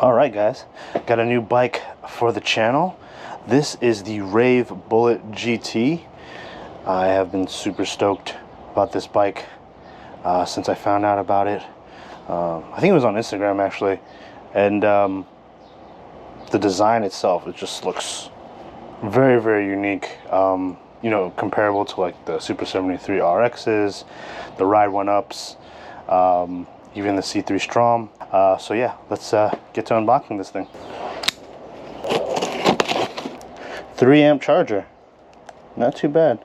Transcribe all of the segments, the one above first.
All right, guys, got a new bike for the channel. This is the RAEV Bullet GT. I have been super stoked about this bike since I found out about it. I think it was on Instagram actually, and the design itself, it just looks very, very unique. You know, comparable to like the Super 73 RXs, the Ride 1-Ups, even the C3 Strom. So yeah, let's get to unboxing this thing. 3 amp charger, not too bad.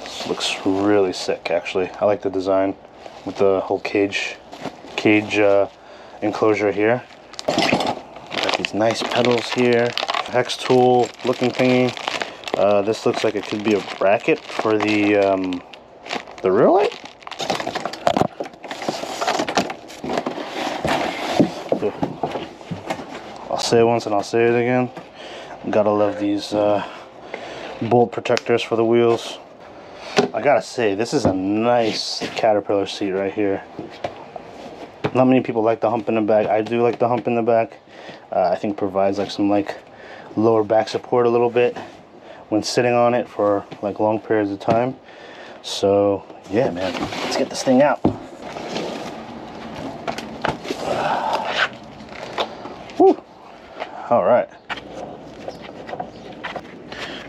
This looks really sick actually. I like the design with the whole cage enclosure here. Got these nice pedals here, hex tool looking thingy. This looks like it could be a bracket for the rear light. I'll say it once and I'll say it again. Gotta love these bolt protectors for the wheels. I gotta say, this is a nice Caterpillar seat right here. Not many people like the hump in the back. I do like the hump in the back. I think provides like some like lower back support a little bit when sitting on it for like long periods of time. So yeah, man, let's get this thing out. Woo. All right.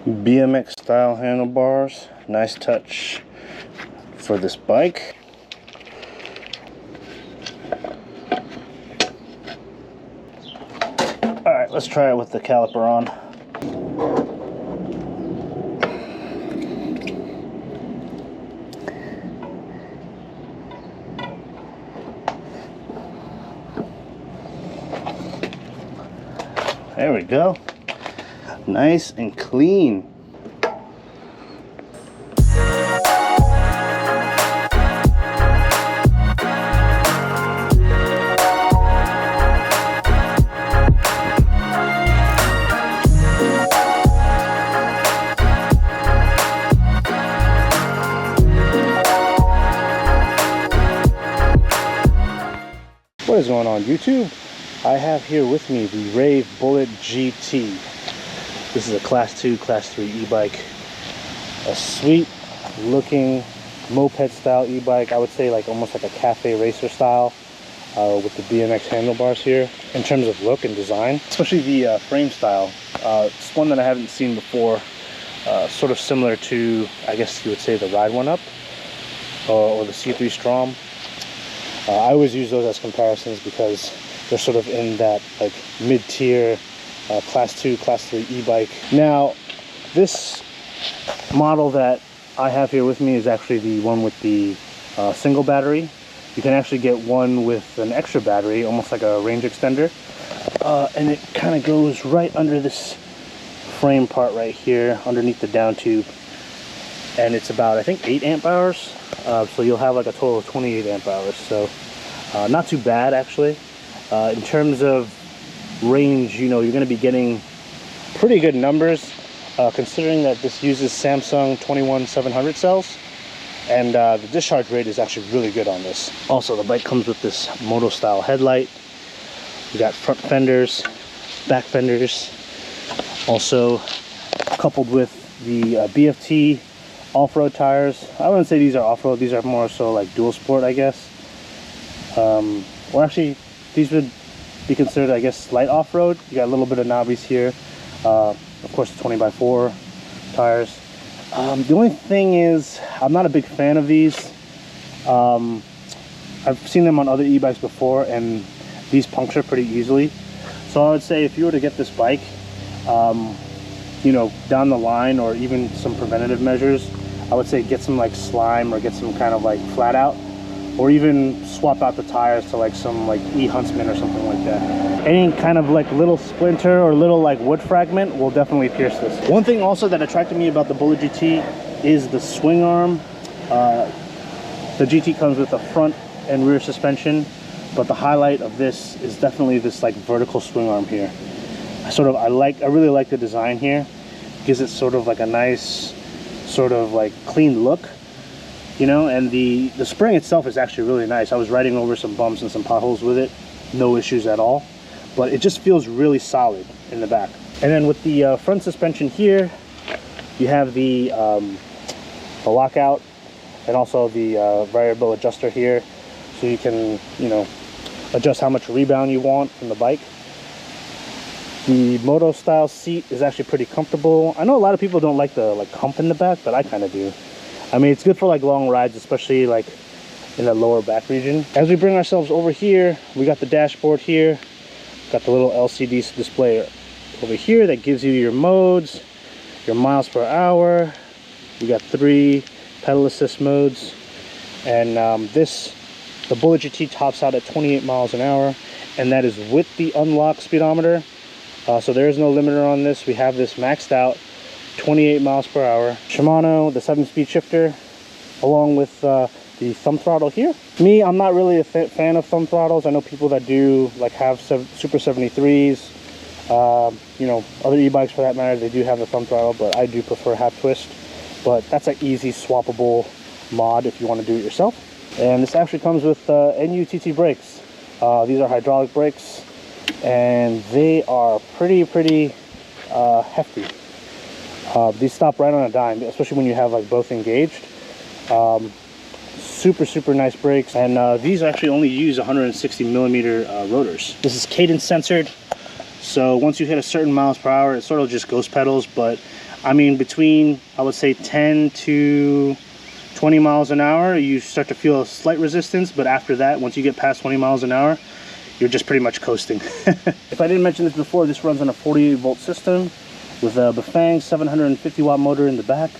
BMX style handlebars, nice touch for this bike. All right, let's try it with the caliper on. There we go. Nice and clean. What is going on, YouTube? I have here with me the RAEV Bullet GT. This is a Class 2, Class 3 e-bike. A sweet looking moped style e-bike. I would say like almost like a cafe racer style with the BMX handlebars here. In terms of look and design, especially the frame style. It's one that I haven't seen before. Sort of similar to, I guess you would say, the Ride 1-Up or the C3 Strom. I always use those as comparisons because they're sort of in that like mid-tier Class 2, Class 3 e-bike. Now, this model that I have here with me is actually the one with the single battery. You can actually get one with an extra battery, almost like a range extender. And it kind of goes right under this frame part right here, underneath the down tube. And it's about, I think, 8 amp hours. So you'll have like a total of 28 amp hours. So not too bad, actually. In terms of range, you know, you're going to be getting pretty good numbers, considering that this uses Samsung 21700 cells, and the discharge rate is actually really good on this. Also, the bike comes with this moto style headlight. We got front fenders, back fenders, also coupled with the BFT off-road tires. I wouldn't say these are off-road, these are more so like dual sport, I guess. Well, actually, these would be considered, I guess, light off-road. You got a little bit of knobbies here. Of course, the 20x4 tires. The only thing is, I'm not a big fan of these. I've seen them on other e-bikes before, and these puncture pretty easily. So I would say if you were to get this bike, you know, down the line, or even some preventative measures, I would say get some like slime or get some kind of like flat out, or even swap out the tires to like some like E-Huntsman or something like that. Any kind of like little splinter or little like wood fragment will definitely pierce this. One thing also that attracted me about the Bullet GT is the swing arm. The GT comes with a front and rear suspension, but the highlight of this is definitely this like vertical swing arm here. I really like the design here. Gives it sort of like a nice sort of like clean look. you know, and the spring itself is actually really nice. I was riding over some bumps and some potholes with it. no issues at all. But it just feels really solid in the back. And then with the front suspension here, you have the lockout and also the variable adjuster here, so you can, you know, adjust how much rebound you want from the bike. The moto style seat is actually pretty comfortable. I know a lot of people don't like the hump in the back, but I kind of do. I mean, it's good for like long rides, especially like in the lower back region. As we bring ourselves over here, we got the dashboard here, got the little LCD display over here that gives you your modes, your miles per hour. We got 3 pedal assist modes, and the Bullet GT tops out at 28 miles an hour, and that is with the unlock speedometer. So there is no limiter on this. We have this maxed out 28 miles per hour. Shimano, the 7-speed shifter, along with the thumb throttle here. Me, I'm not really a fan of thumb throttles. I know people that do, like, have Super 73s, you know, other e-bikes for that matter, they do have the thumb throttle, but I do prefer half twist. But that's an easy swappable mod if you want to do it yourself. And this actually comes with NUTT brakes. These are hydraulic brakes, and they are pretty hefty. These stop right on a dime, especially when you have like both engaged. Super nice brakes, and these actually only use 160 millimeter rotors. This is cadence censored, so once you hit a certain miles per hour, it sort of just ghost pedals. But I mean, between, I would say, 10 to 20 miles an hour, you start to feel a slight resistance, but after that, once you get past 20 miles an hour, you're just pretty much coasting. If I didn't mention this before, this runs on a 48 volt system with a Bafang 750 watt motor in the back.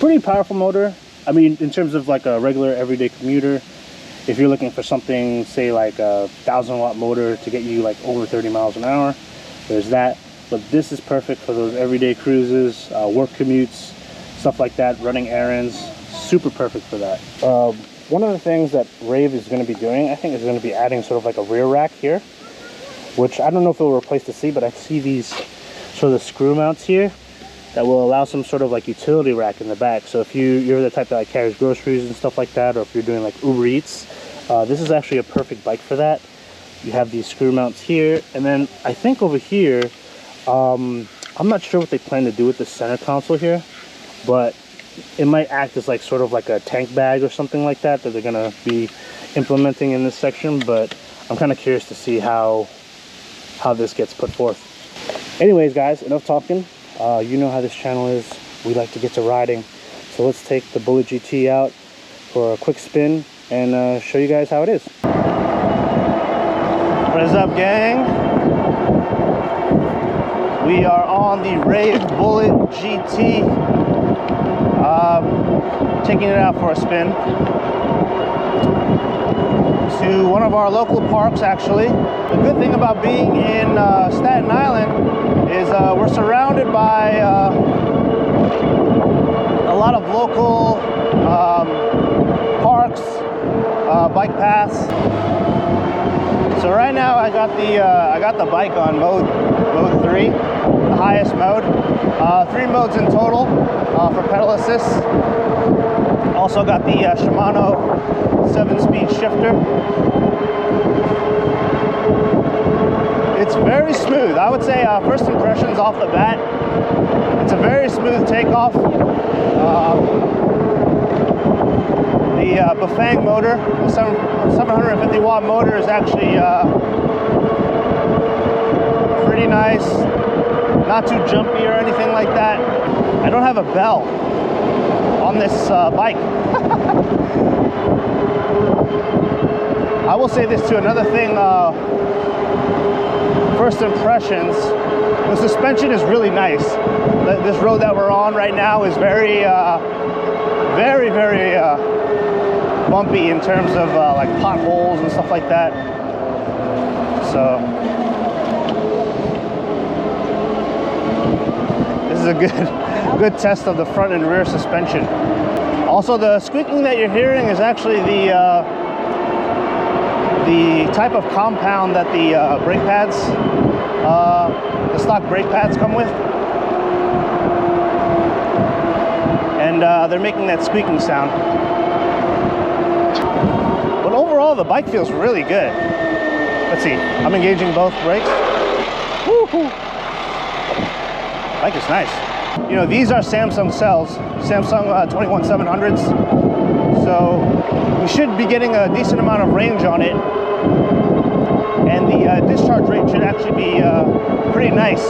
Pretty powerful motor. I mean, in terms of like a regular everyday commuter, if you're looking for something, say like a 1000 watt motor to get you like over 30 miles an hour, there's that. But this is perfect for those everyday cruises, work commutes, stuff like that, running errands. Super perfect for that. One of the things that RAEV is going to be doing, I think, is going to be adding sort of like a rear rack here, which I don't know if it will replace the seat, but I see these sort of screw mounts here that will allow some sort of like utility rack in the back. So if you're the type that like carries groceries and stuff like that, or if you're doing like Uber Eats, this is actually a perfect bike for that. You have these screw mounts here, and then I think over here, I'm not sure what they plan to do with the center console here, but it might act as like sort of like a tank bag or something like that they're gonna be implementing in this section. But I'm kind of curious to see how this gets put forth. Anyways, guys, enough talking. You know how this channel is. We like to get to riding, so let's take the Bullet GT out for a quick spin and show you guys how it is. What is up, gang? We are on the RAEV Bullet GT, taking it out for a spin to one of our local parks, actually. The good thing about being in Staten Island is we're surrounded by a lot of local parks, bike paths. So right now I got the bike on mode 3, the highest mode. 3 modes in total for pedal assist. Also got the Shimano 7-speed shifter. It's very smooth. I would say first impressions off the bat, it's a very smooth takeoff. The Bafang motor, the 750 watt motor, is actually pretty nice. Not too jumpy or anything like that. I don't have a bell on this bike. I will say this too, another thing, first impressions, the suspension is really nice. This road that we're on right now is very bumpy in terms of like potholes and stuff like that. So this is a good test of the front and rear suspension. Also, the squeaking that you're hearing is actually the type of compound that the brake pads, the stock brake pads come with, and they're making that squeaking sound. But overall, Oh, the bike feels really good. Let's see, I'm engaging both brakes. Woo-hoo. Bike is nice. You know, these are Samsung cells, Samsung 21700s. So we should be getting a decent amount of range on it. And the discharge rate should actually be pretty nice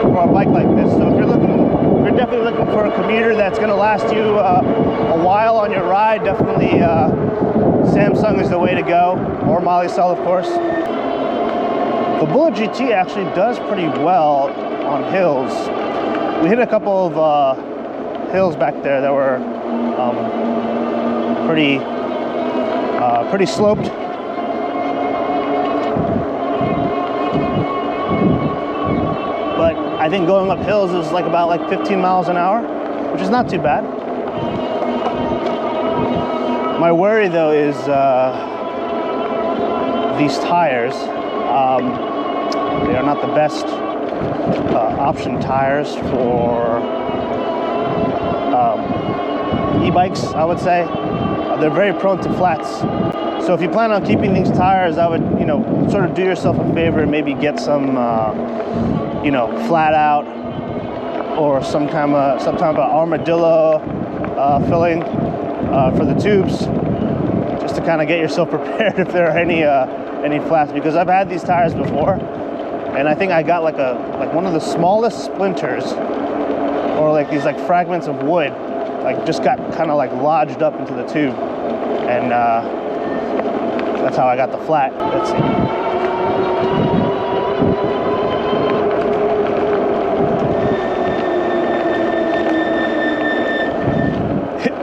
for a bike like this. So if you're definitely looking for a commuter that's gonna last you a while on your ride, definitely Samsung is the way to go, or Molicel, of course. The Bullet GT actually does pretty well on hills. We hit a couple of hills back there that were pretty sloped. But I think going up hills is about 15 miles an hour, which is not too bad. My worry though is these tires. They are not the best option tires for e-bikes, I would say. They're very prone to flats. So if you plan on keeping these tires, I would, sort of do yourself a favor and maybe get some, flat out or some type of armadillo filling for the tubes, just to kind of get yourself prepared if there are any flats. Because I've had these tires before, and I think I got like one of the smallest splinters, or these fragments of wood, just got kind of lodged up into the tube, and that's how I got the flat. Let's see.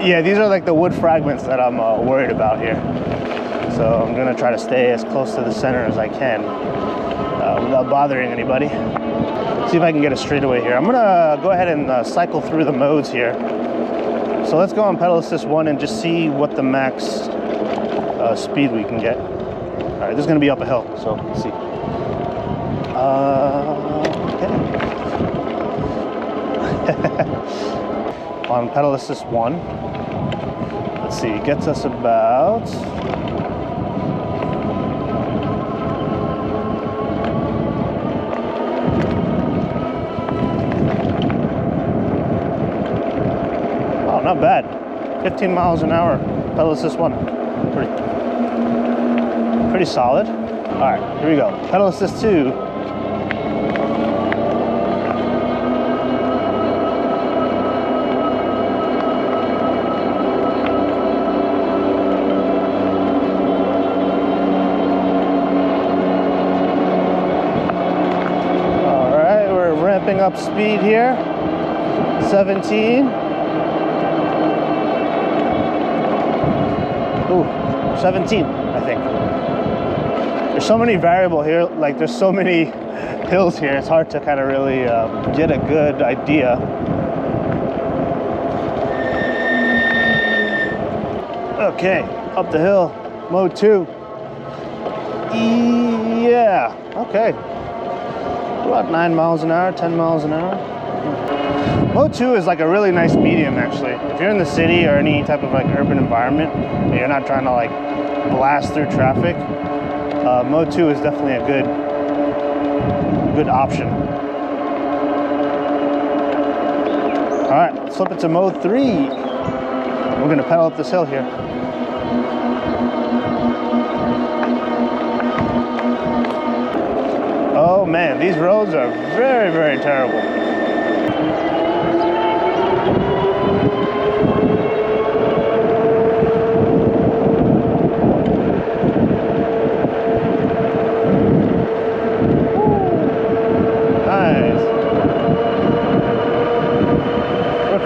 Yeah, these are the wood fragments that I'm worried about here. So I'm gonna try to stay as close to the center as I can without bothering anybody. See if I can get a straightaway here. I'm gonna go ahead and cycle through the modes here. So let's go on pedal assist 1 and just see what the max speed we can get. All right, this is gonna be up a hill, so let's see. Okay. On pedal assist 1, let's see, it gets us about not bad. 15 miles an hour, pedal assist 1. Pretty solid. All right, here we go. Pedal assist 2. All right, we're ramping up speed here. 17. Ooh, 17, I think. There's so many variables here, there's so many hills here, it's hard to kind of really get a good idea. Okay, up the hill, mode 2. Yeah, okay. About 9 miles an hour, 10 miles an hour. Mode 2 is a really nice medium, actually. If you're in the city or any type of urban environment and you're not trying to blast through traffic, Mode 2 is definitely a good option. All right, let's flip it to Mode 3. We're gonna pedal up this hill here. Oh man, these roads are very, very terrible.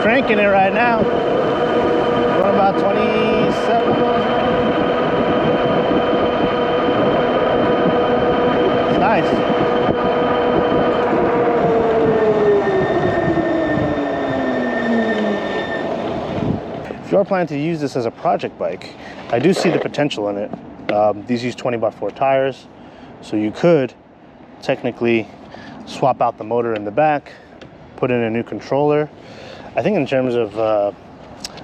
Cranking it right now. Going about 27 miles an hour. It's nice. If you are planning to use this as a project bike, I do see the potential in it. These use 20x4 tires, so you could technically swap out the motor in the back, put in a new controller. I think in terms of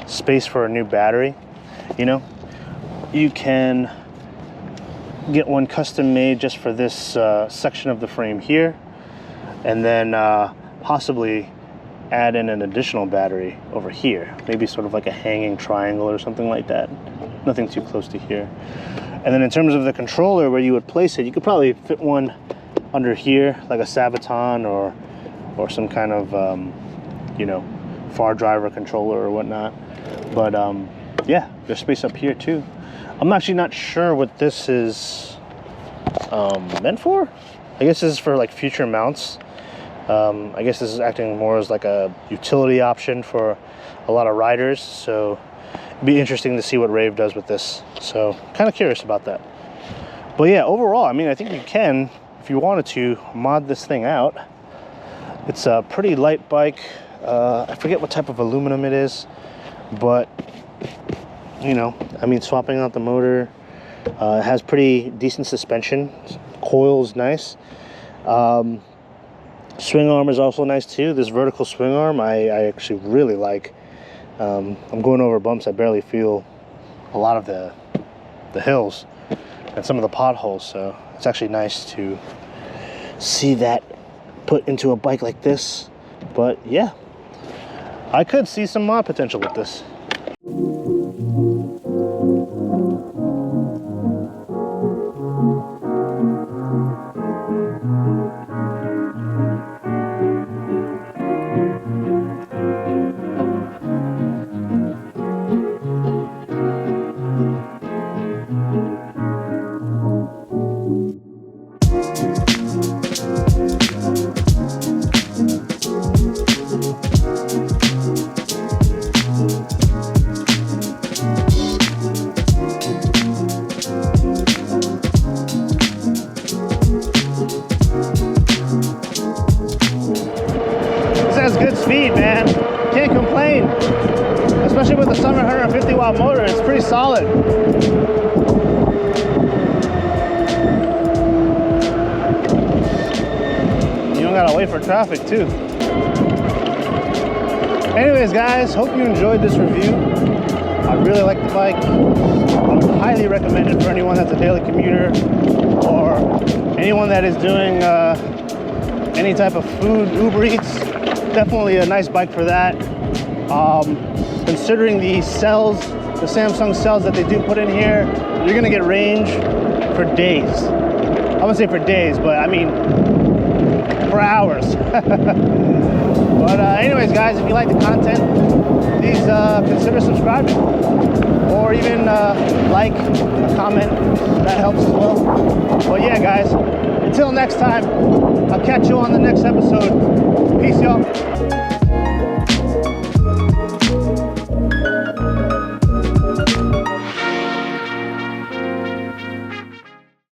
space for a new battery, you can get one custom made just for this section of the frame here, and then possibly add in an additional battery over here, maybe sort of like a hanging triangle or something like that, nothing too close to here. And then in terms of the controller, where you would place it, you could probably fit one under here, like a Sabaton or some kind of you know, far driver controller or whatnot. But yeah, there's space up here too. I'm actually not sure what this is meant for. I guess this is for like future mounts. I guess this is acting more as like a utility option for a lot of riders, so it'd be interesting to see what RAEV does with this. So kind of curious about that. But yeah, overall, I mean, I think you can, if you wanted to, mod this thing out. It's a pretty light bike. I forget what type of aluminum it is, but you know, I mean, swapping out the motor, it has pretty decent suspension. Coil's nice. Swing arm is also nice too. This vertical swing arm I actually really like. I'm going over bumps, I barely feel a lot of the hills and some of the potholes, so it's actually nice to see that put into a bike like this. But yeah, I could see some mod potential with this. Good speed, man. Can't complain. Especially with the summer 150 watt motor, it's pretty solid. You don't gotta wait for traffic too. Anyways, guys, hope you enjoyed this review. I really like the bike. I would highly recommend it for anyone that's a daily commuter or anyone that is doing any type of food, Uber Eats. Definitely a nice bike for that. Considering the cells, the Samsung cells that they do put in here, you're gonna get range for days. I wouldn't say for days, but I mean for hours. But anyways, guys, if you like the content, please consider subscribing, or even like, a comment, that helps as well. But yeah, guys, until next time, I'll catch you on the next episode. Peace, y'all.